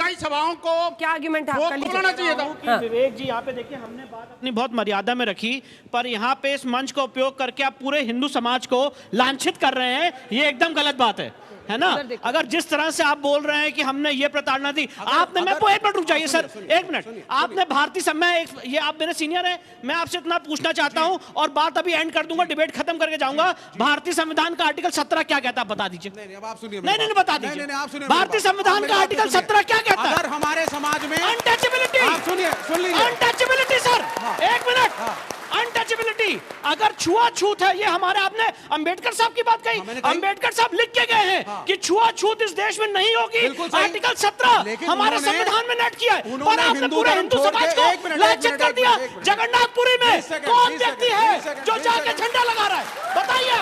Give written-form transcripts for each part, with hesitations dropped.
सामुदायिक सभाओं को क्या आर्ग्यूमेंट है आपका? बोलना चाहिए था। विवेक जी, यहाँ पे देखिए, हमने बात अपनी बहुत मर्यादा में रखी, पर यहाँ पे इस मंच का उपयोग करके आप पूरे हिंदू समाज को लांछित कर रहे हैं। ये एकदम गलत बात है ना? अगर जिस तरह से आप बोल रहे हैं कि हमने ये प्रताड़ना दी, आपने, मैं को एक मिनट रुक जाइए सर, एक मिनट, आपने भारतीय समय, ये आप मेरे सीनियर हैं, मैं आपसे इतना पूछना चाहता हूं और बात अभी एंड कर दूंगा, डिबेट खत्म करके जाऊंगा। भारतीय संविधान का आर्टिकल 17 क्या कहता है, बता दीजिए। नहीं, अब आप सुनिए। नहीं, बता दीजिए। भारतीय संविधान का आर्टिकल 17 क्या कहता है? अगर हमारे समाज में अनटचेबिलिटी, आप सुनिए, सुन लीजिए। अनटचेबिलिटी सर, एक मिनट, अनटचेबिलिटी, अगर छुआछूत है, ये हमारे, आपने अंबेडकर साहब की बात कही, अंबेडकर साहब लिख के गए हैं कि छुआछूत इस देश में नहीं होगी। आर्टिकल 17 हमारे संविधान में नेट किया है, पर आपने पूरे हिंदू समाज को लांछित कर दिया। जगन्नाथपुरी में कौन व्यक्ति है जो जाके झंडा लगा रहा है, बताइए?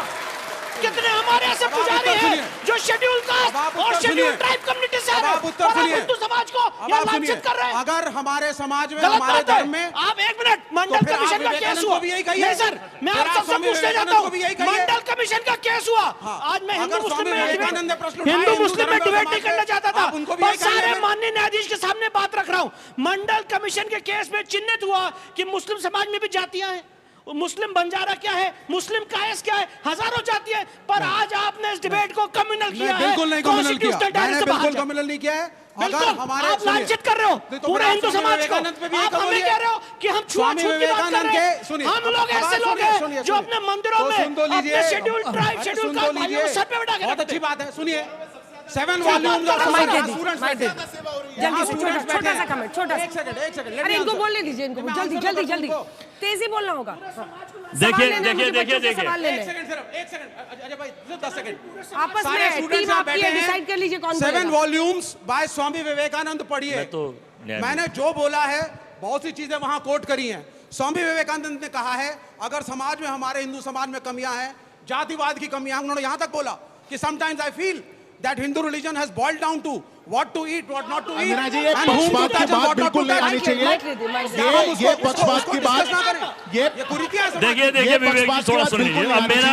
कितने हमारे ऐसे पुजारी हैं जो शेड्यूल कास्ट और शेड्यूल ट्राइब कम्युनिटी से आ रहे हैं, और आप हिंदू समाज को यहाँ लांछित कर रहे हैं। अगर हमारे समाज में, हमारे धर्म में, आप एक मिनट, मंडल कमीशन का केस हुआ, नहीं सर, मैं आप सबसे पूछने जाता हूँ, मंडल कमीशन का केस हुआ। आज मैं हिंदू मुस्लिम में डिबेट नहीं करना चाहता था, पर सारे माननीय न्यायाधीश के सामने बात रख रहा हूँ। मंडल कमीशन के केस में चिन्हित हुआ कि मुस्लिम समाज में भी जातियां हैं, मुस्लिम बंजारा क्या है, मुस्लिम कायस क्या है, हजारों जाति है, पर आज आपने इस डिबेट को कम्युनल किया है। बिल्कुल नहीं कम्युनल किया, मैंने बिल्कुल कम्युनल नहीं किया है। अगर हमारे, आप लांछित कर रहे हो पूरे हिंदू समाज को। आप हमें कह रहे हो कि हम छुआछूत की बात कर रहे हैं। हम लोग ऐसे लोग हैं जो अपने मंदिरों में अपने शेड्यूल ट्राइब, शेड्यूल कास्ट भाइयों को सर पे बैठा के, बहुत अच्छी बात है, सुनिए। 7 वॉल्यूम्स ऑफ छोटा सा कमेंट, छोटा सा। एक सेकंड, अरे इनको बोलने दीजिए, इनको जल्दी तेजी बोलना होगा। देखिए एक सेकंड अजय भाई, 10 सेकंड आपस में टीम आपकी है, डिसाइड कर लीजिए कौन 7 वॉल्यूम्स बाय स्वामी विवेकानंद पढ़िए। मैंने जो बोला है, बहुत सी चीजें वहां कोट करी हैं। स्वामी विवेकानंद ने कहा है, अगर समाज में, हमारे हिंदू समाज में कमियां हैं, जातिवाद की कमियां, उन्होंने यहां तक बोला कि sometimes I feel that Hindu religion has boiled down to what to eat, what not to eat, Meera ji, ये पक्षपात की बात बिल्कुल नहीं आनी चाहिए। ये पक्षपात की बात, ये देखिए विवेक जी, थोड़ा सुन लीजिए। अब मेरा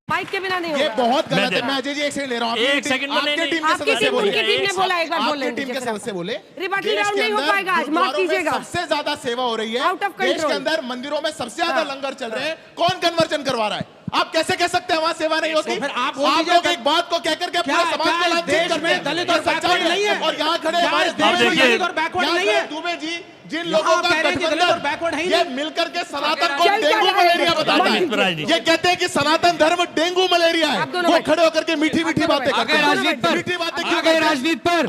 माइक के बिना नहीं होगा। ये बहुत गलत है। मैं अजय जी एक सेकंड ले रहा हूँ, एक सेकंड में आपके टीम के आपकी सदस्य टीम, बोले, उनकी टीम ने बोला, एक बार बोल आपके लेंगे। टीम के सदस्य बोले, रिबेटल राउंड नहीं हो पाएगा आज, माफ कीजिएगा। सबसे ज्यादा सेवा हो रही है आउट ऑफ देश कंट्रोल। के अंदर, मंदिरों में सबसे ज्यादा लंगर चल रहे हैं, कौन कन्वर्जन करवा रहा है? आप कैसे कह सकते हैं वहां सेवा नहीं होती? फिर आप लोग एक बात को कहकर के पूरे समाज को लांछित देश करते में हैं। दलित और बैकवर्ड नहीं है, और यहाँ खड़े हमारे देश में दलित और बैकवर्ड नहीं है। दुबे जी, जिन लोगों का गठबंधन ये मिलकर के सनातन को डेंगू मलेरिया बताता है, ये कहते हैं कि सनातन धर्म डेंगू मलेरिया है, वो खड़े होकर के मीठी मीठी बातें करते हैं। मीठी बातें क्यों? राजनीति पर